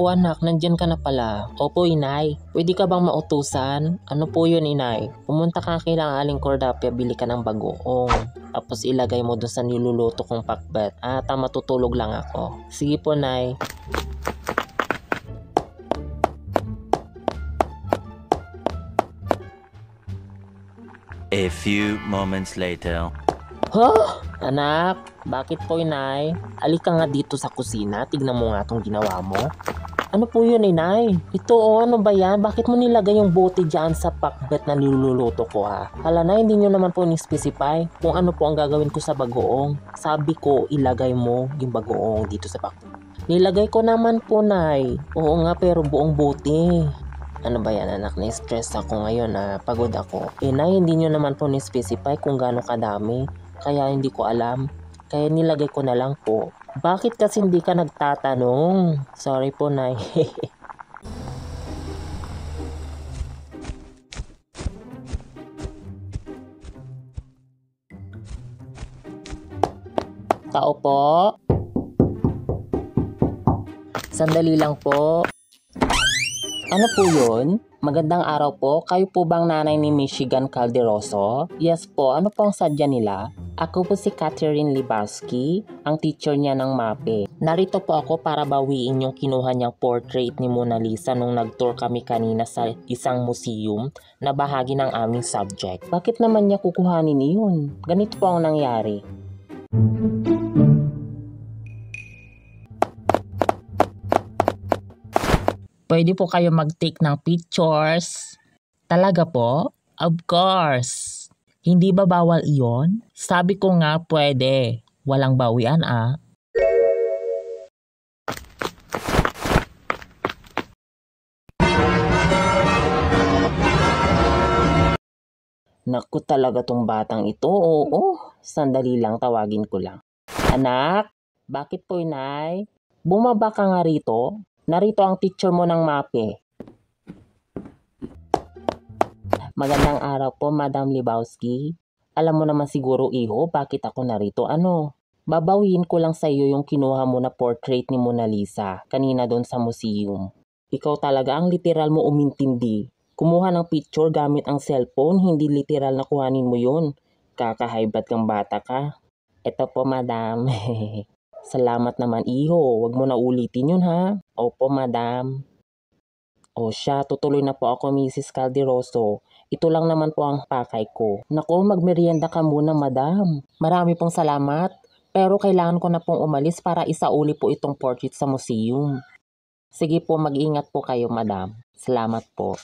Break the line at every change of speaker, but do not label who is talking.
O anak, nandyan ka na pala. Opo inay, pwede ka bang mautusan? Ano po yun inay? Pumunta ka kailang Aling Cordapia, bili ka ng bagoong. Tapos ilagay mo dun sa niluluto kong pakbet. Matutulog lang ako. Sige po nay.
A few moments later.
Anak, bakit po inay? Alika nga dito sa kusina, tignan mo nga itong ginawa mo. Ano po yun inay? Ito ano ba yan? Bakit mo nilagay yung bote dyan sa pakbet na niluluto ko ha? Hala na, hindi nyo naman po ni-specify kung ano po ang gagawin ko sa bagoong. Sabi ko, ilagay mo yung bagoong dito sa pakbet. Nilagay ko naman po nay. Oo nga, pero buong bote. Ano ba yan anak? Na-stress ako ngayon pagod ako. Nay, hindi nyo naman po ni-specify kung gaano kadami. Kaya hindi ko alam. Kaya nilagay ko na lang po. Bakit kasi hindi ka nagtatanong? Sorry po nay. Tao po. Sandali lang po. Ano po yun? Magandang araw po. Kayo po bang nanay ni Michigan Calderoso? Yes po. Ano po ang sadya nila? Ako po si Catherine Libowski, ang teacher niya ng MAPE. Narito po ako para bawiin yung kinuha niyang portrait ni Mona Lisa nung nag-tour kami kanina sa isang museum na bahagi ng aming subject. Bakit naman niya kukuhanin iyon? Ganito po ang nangyari. Pwede po kayo mag-take ng pictures. Talaga po? Of course. Hindi ba bawal iyon? Sabi ko nga pwede. Walang bawian Naku talaga tong batang ito. Oo, sandali lang, tawagin ko lang. Anak, bakit po inay? Bumaba ka nga rito. Narito ang teacher mo ng MAPE. Magandang araw po, Madam Libowski. Alam mo naman siguro, iho, bakit ako narito? Babawiin ko lang sa iyo yung kinuha mo na portrait ni Mona Lisa kanina doon sa museum. Ikaw talaga ang literal mo umintindi. Kumuha ng picture gamit ang cellphone, hindi literal na kuhanin mo yun. Kakahaybat kang bata ka. Ito po, Madam. Salamat naman, iho. Huwag mo na ulitin yun, ha? Opo, Madam. O siya, tutuloy na po ako, Mrs. Calderoso. Ito lang naman po ang pakay ko. Naku, magmerienda ka muna, Madam. Marami pong salamat. Pero kailangan ko na pong umalis para isauli po itong portrait sa museum. Sige po, mag-ingat po kayo, Madam. Salamat po.